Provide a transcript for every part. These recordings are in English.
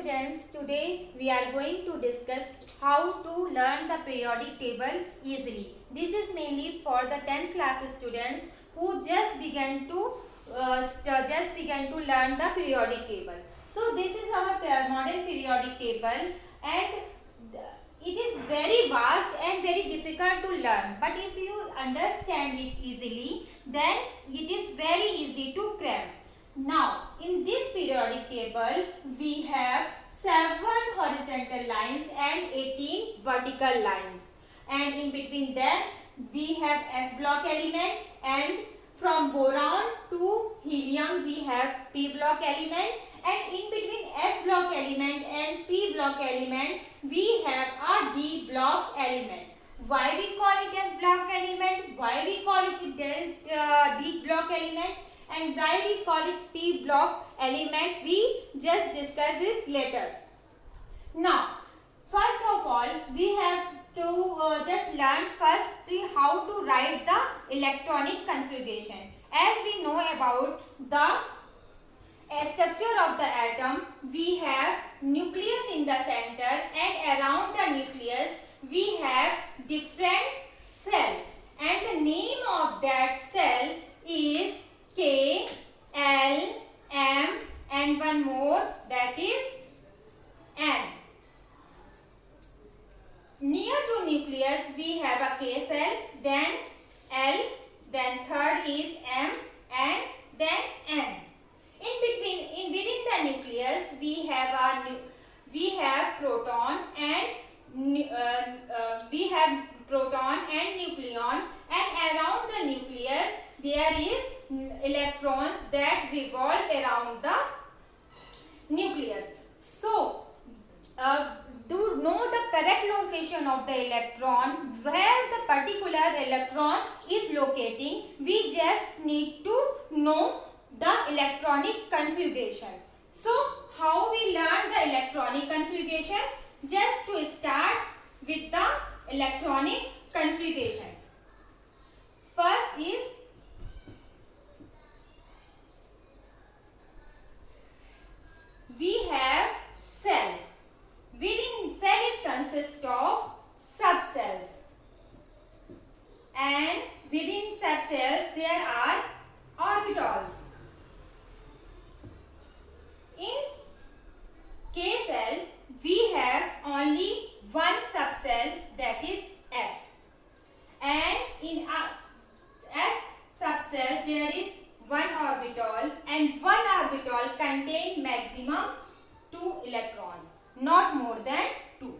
students, today we are going to discuss how to learn the periodic table easily. This is mainly for the 10th class students who just began to learn the periodic table. So this is our modern periodic table, and it is very vast and very difficult to learn. But if you understand it easily, then it is very easy to cram. Now, in this periodic table, we have 7 horizontal lines and 18 vertical lines. And in between them, we have S block element, and from boron to helium, we have P block element. And in between S block element and P block element, we have a D block element. Why we call it S block element? Why we call it D block element? And why we call it P block element, we just discuss it later. Now, first of all, we have to just learn first how to write the electronic configuration. As we know about the structure of the atom, we have nucleus in the center, and around the nucleus we have different cell, and the name of that cell is K, L, M, and one more, that is N. Near to nucleus we have a K cell, then L, then third is M, and then N. Within the nucleus we have proton and nucleon, and around the nucleus there is electrons that revolve around the nucleus. So, to know the correct location of the electron, where the particular electron is locating, we just need to know the electronic configuration. So, how we learn the electronic configuration? Just to start with the electronic configuration. First is we have cell. Within cell is consist of subcells, and within subcells there are orbitals. In K cell we have only one subcell, that is S, and in S subcell there is one orbital, and one orbital contains maximum 2 electrons, not more than 2.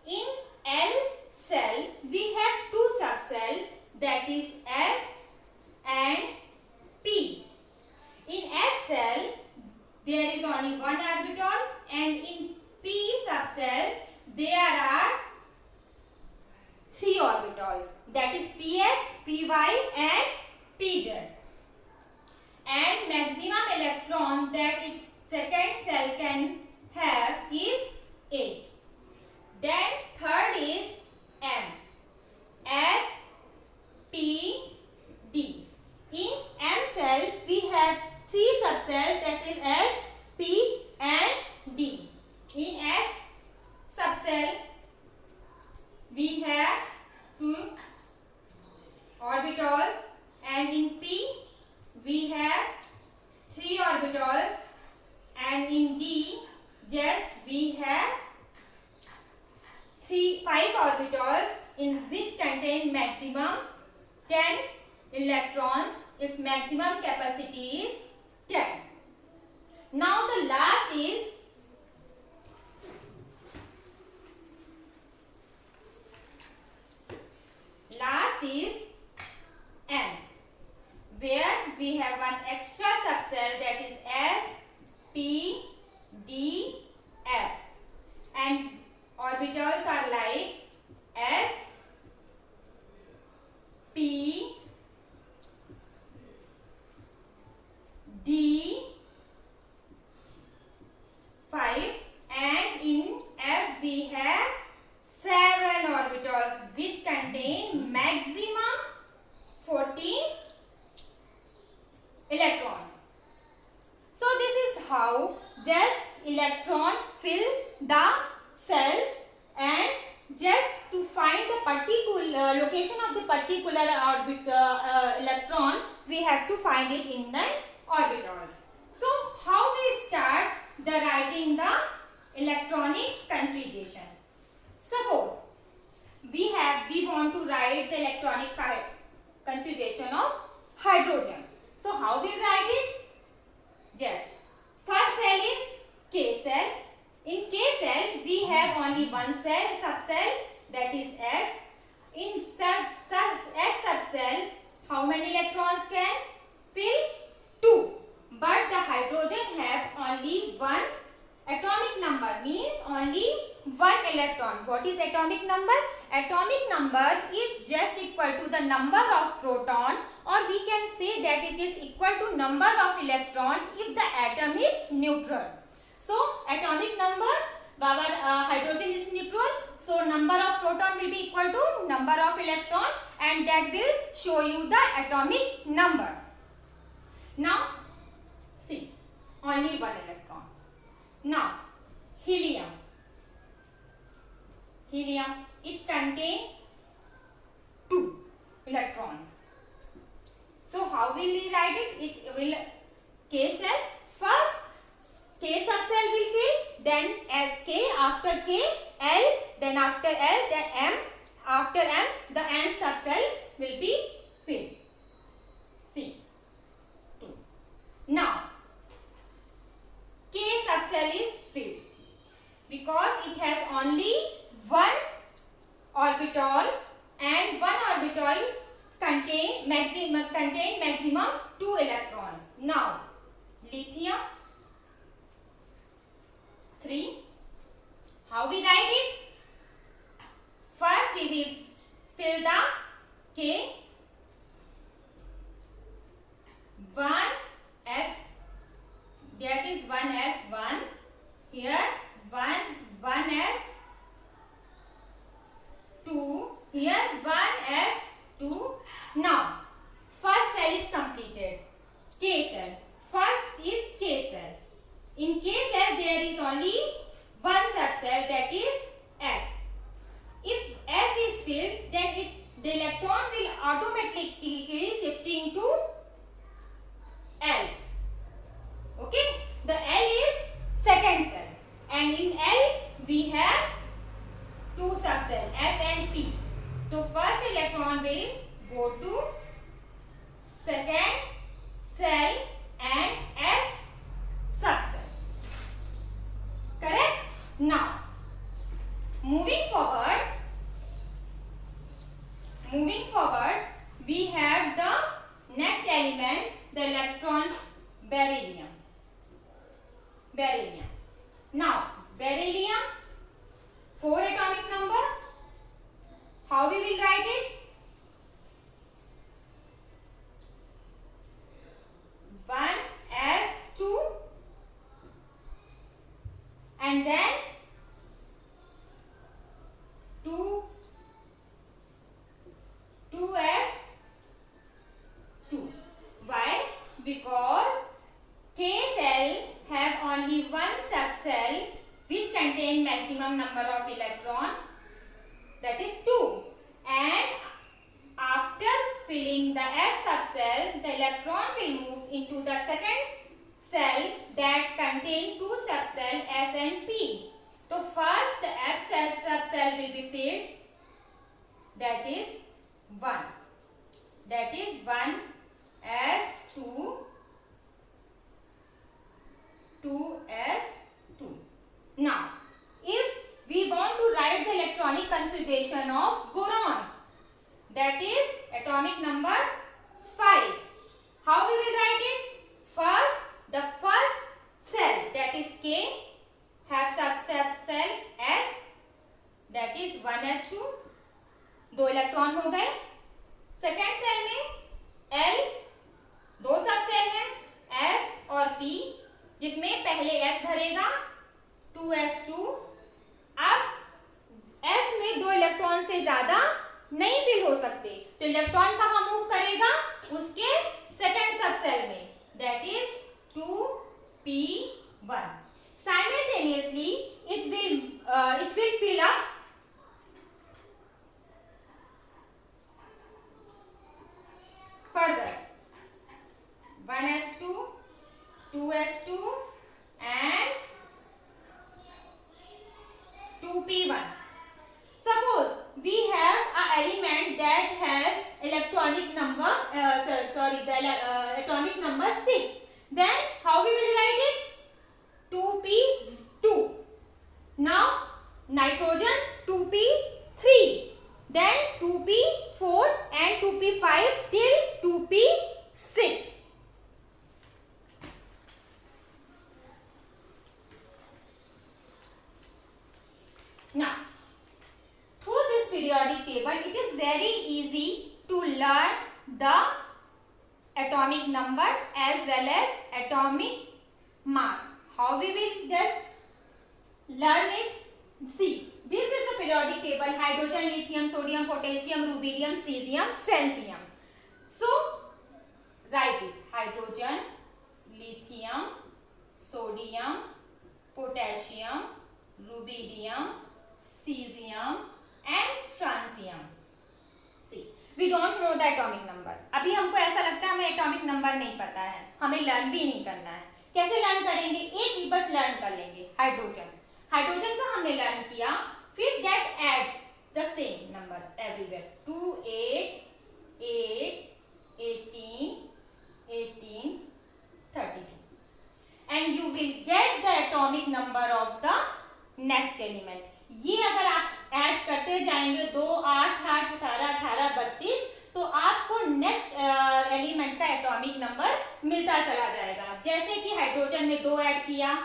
In L cell we have 2 subcells, that is S and P. In S cell there is only one orbital, and in P subcell there are 3 orbitals, that is Px, Py, and Pz. And maximum electron that second cell can have is 8. Then third is M, S, P, D. In M cell we have 3 subcells, that is S, P, and D. In S subcell we have 2 orbitals, and in P we have 3 orbitals, and in D just we have 5 orbitals, in which contain maximum 10 electrons. Its maximum capacity is 10. Now the last is N, where we have one extra subcell, that is S, P, D, F, and orbitals are like S, P, D, 5, and in F we have 7 orbitals, which contain maximum 14 electrons. So this is how just electron fill the cell, and just to find the particular location of the particular electron, we have to find it in the orbitals. So how we start the writing the electronic configuration? Suppose we want to write the electronic configuration of hydrogen. So how we write it? Yes, first cell is K cell. In K cell we have only one cell, subcell, that is S. In S subcell, how many electrons can fill? 2. But the hydrogen have only one atomic number, means only one electron. What is atomic number? Atomic number is just equal to the number of proton, or we can say that it is equal to number of electron if the atom is neutral. So atomic number, our hydrogen is neutral, so number of proton will be equal to number of electron, and that will show you the atomic number. Now see, only one electron. Now helium. It contains 2 electrons. So how will we write it? It will K cell. First K subcell will fill, then K, after K L, then after L, then M, after M the N subcell will be filled. C 2. Now K subcell is filled because it has only one orbital, and one orbital contain maximum 2 electrons. Now lithium 3. How we write it? First we will fill the K, 1 S, that is 1s1, here 1s2, here 1s2. Now first cell is completed, K cell. First is K cell. In K cell there is only one subcell, that is S. If S is filled, then the electron will automatically shifting to L. Okay, the L is second cell, and in L we have 2 subcells, S and P. So first electron will go to second cell and S subcell. Correct? Now moving forward, we have the next element, the electron beryllium. Now beryllium, 4 atomic number. How we will write it? 1s2, and then 2s2. Why? Because K cell have only one subcell which contain maximum number of electron, that is 2, and after filling the S subcell, the electron will move into the second cell that contain 2 subcell S and P. So first the S subcell will be filled, that is 1, that is 1s2, 2s2. Now if we want to write the electronic configuration of boron, that is atomic number 5, how we will write it? First the first cell, that is K, have subcell S, that is 1s2, 2 electron हो गए. Second cell में L, 2 subshell है S और P, जिसमें पहले S भरेगा 2s2. अब S में 2 इलेक्ट्रॉन से ज्यादा नहीं फिल हो सकते, तो इलेक्ट्रॉन कहाँ मूव करेगा? उसके सेकेंड सबसेल में, that is 2p1. Simultaneously 2p1. Suppose we have a element that has atomic number atomic number 6. Then how we will write it? 2p2. Now nitrogen 2p3. Then 2p4 and 2p5 till 2p6. Now, through this periodic table, it is very easy to learn the atomic number as well as atomic mass. How we will just learn it? See, this is the periodic table: hydrogen, lithium, sodium, potassium, rubidium, cesium, francium. So, write it: hydrogen, lithium, sodium, potassium, rubidium, cesium and francium. See, we don't know the atomic number. अभी हमको ऐसा लगता है हमें atomic number नहीं पता है, हमें लर्न भी नहीं करना है. कैसे लर्न करेंगे? एक ही बस लर्न कर लेंगे. हाइड्रोजन का हमने लर्न किया, फिर that add the same number everywhere. 2 8 8 18 18 32 and you will get the atomic number of the next element. ये अगर आप ऐड करते जाएंगे 2 8 8 18 18 32, तो आपको नेक्स्ट एलिमेंट का एटॉमिक नंबर मिलता चला जाएगा. जैसे कि हाइड्रोजन में 2 ऐड किया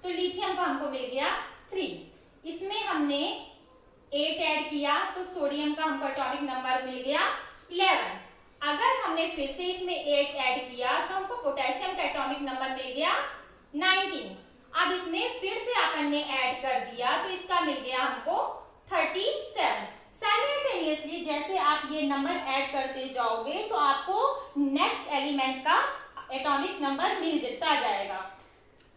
तो लिथियम का हमको मिल गया 3. इसमें हमने 8 ऐड किया तो सोडियम का हमको एटॉमिक नंबर मिल गया 11. अगर हमने फिर से इसमें 8 ऐड किया तो हमको पोटेशियम का एटॉमिक नंबर मिल गया 19. अब इसमें फिर से अपन ने ऐड कर दिया तो इसका मिल गया हमको 37. साइमल्टेनियसली जैसे आप ये नंबर ऐड करते जाओगे तो आपको नेक्स्ट एलिमेंट का एटॉमिक नंबर मिल जाता जाएगा.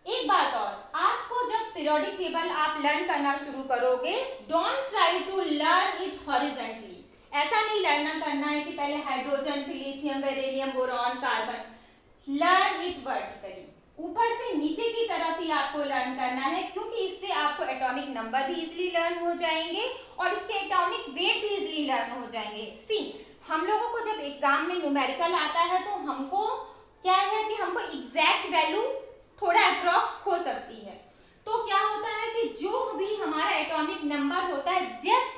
एक बात और, आपको जब पीरियोडिक टेबल आप लर्न करना शुरू करोगे, don't try to learn it horizontally. ऐसा नहीं लर्न करना है कि पहले हाइड्रोजन, फिर lithium, beryllium, boron, carbon. Learn it vertically, ऊपर से नीचे की तरफ ही आपको लर्न करना है, क्योंकि इससे आपको एटॉमिक नंबर भी इजीली लर्न हो जाएंगे और इसके एटॉमिक वेट भी इजीली लर्न हो जाएंगे. सी, हम लोगों को जब एग्जाम में न्यूमेरिकल आता है तो हमको क्या है कि हमको एग्जैक्ट वैल्यू थोड़ा अप्रॉक्स हो सकती है. तो क्या होता है कि जो भी हमारा एटॉमिक नंबर होता है जस्ट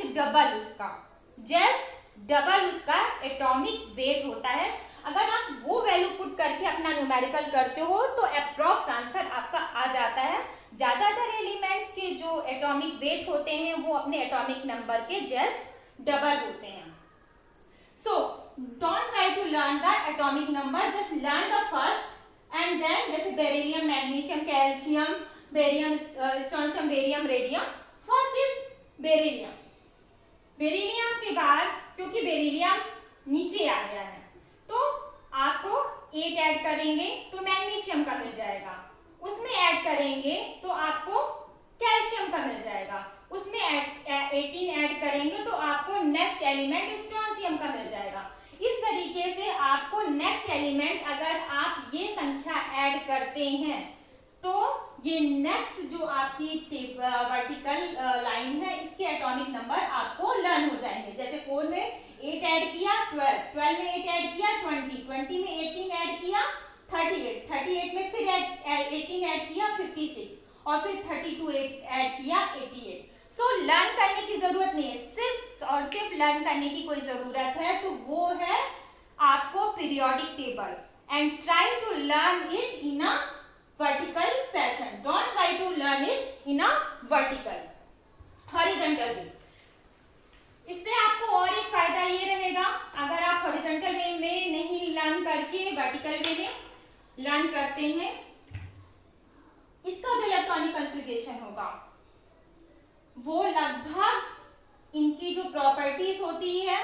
डबल उसका एटॉमिक वेट होता है. अगर आप वो वैल्यू पुट करके अपना न्यूमेरिकल करते हो तो अप्रॉक्स आंसर आपका आ जाता है. ज्यादातर एलिमेंट्स के जो एटॉमिक वेट होते हैं वो अपने एटॉमिक नंबर के जस्ट डबल होते हैं. So don't try to learn the atomic number, just learn the first and then. जैसे beryllium, magnesium, calcium, barium, strontium, barium, radium. First is beryllium. Beryllium के बाद क्योंकि बेरिलियम नीचे आ गया है तो आपको 8 ऐड करेंगे तो मैग्नीशियम का मिल जाएगा. उसमें ऐड करेंगे तो आपको कैल्शियम का मिल जाएगा. उसमें 18 ऐड करेंगे तो आपको नेक्स्ट एलिमेंट स्ट्रोंशियम का मिल जाएगा. इस तरीके से आपको नेक्स्ट एलिमेंट अगर आप ये संख्या ऐड करते हैं तो ये नेक्स्ट जो आपकी वर्टिकल लाइन है इसके एटॉमिक नंबर आपको लर्न हो जाएंगे. जैसे 4 में 8 ऐड किया 12, 12 में 8 ऐड किया 20, 20 में 18 ऐड किया 38, 38 में फिर 18 ऐड किया 56 और फिर 32 ऐड किया 88. सो लर्न करने की जरूरत नहीं है, सिर्फ और सिर्फ लर्न करने की कोई जरूरत है तो वो है आपको periodic table. And try to learn it in a vertical fashion. Don't try to learn it in a vertical horizontal way. इससे आपको और एक फायदा ये रहेगा, अगर आप हॉरिजॉन्टल वे में नहीं लर्न करके वर्टिकल वे में लर्न करते हैं, इसका जो इलेक्ट्रॉनिक कॉन्फ़िगरेशन होगा वो लगभग इनकी जो प्रॉपर्टीज होती है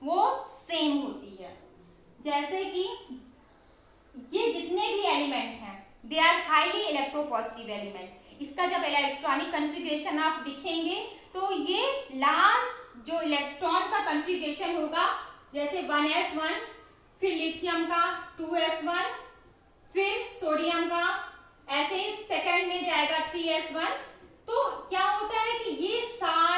वो सेम होती है. जैसे कि ये जितने भी एलिमेंट हैं they are highly electropositive element. इसका जब इलेक्ट्रॉनिक कॉन्फ़िगरेशन आप दिखेंगे तो ये लास्ट जो इलेक्ट्रॉन का कॉन्फ़िगरेशन होगा, जैसे 1s1, फिर लिथियम का 2s1, फिर सोडियम का, ऐसे सेकंड में जाएगा 3s1. तो क्या होता है कि ये सारे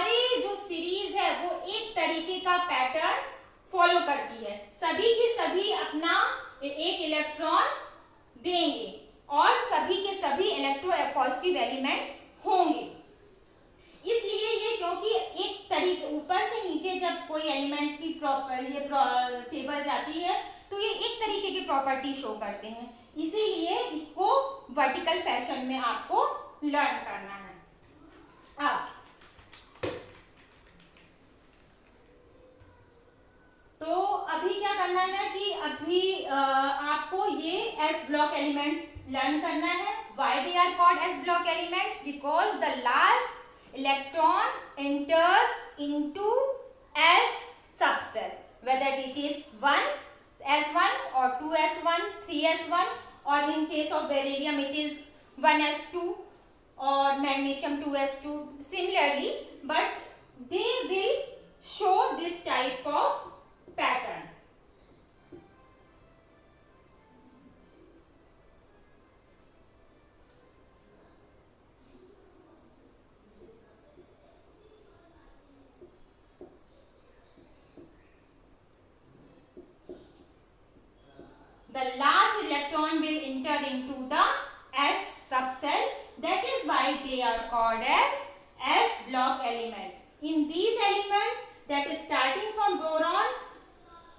फॉलो करती है, सभी के सभी अपना एक इलेक्ट्रॉन देंगे और सभी के सभी इलेक्ट्रोपॉजिटिव एलिमेंट होंगे। इसलिए ये क्योंकि एक तरीके ऊपर से नीचे जब कोई एलिमेंट की टेबल जाती है तो ये एक तरीके की प्रॉपर्टी शो करते हैं, इसीलिए इसको वर्टिकल फैशन में आपको लर्न करना है। अब तो अभी क्या करना है कि अभी आपको ये एस ब्लॉक एलिमेंट्स लर्न करना है। Why they are called s block elements? Because the last electron enters into s subshell, whether it is 1s1 or 2s1, 3s1, or in case of beryllium it is 1s2 or magnesium 2s2 similarly, but they will show this type of pattern. The last electron will enter into the S subcell. That is why they are called as S block element. In these elements, that is starting from boron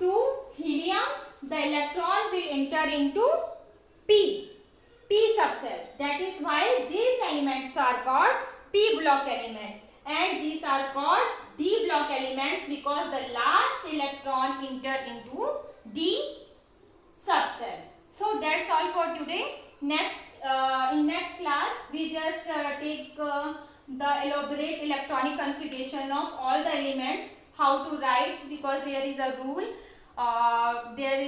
to helium, the electron will enter into P subcell. That is why these elements are called P block element, and these are called D block elements because the last electron enter into D subcell. So that's all for today. In next class we just take the elaborate electronic configuration of all the elements, how to write, because there is a rule, there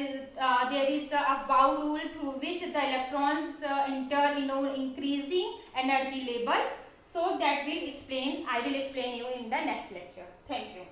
is a bow rule through which the electrons enter in increasing energy level. So that will explain, I will explain you in the next lecture. Thank you.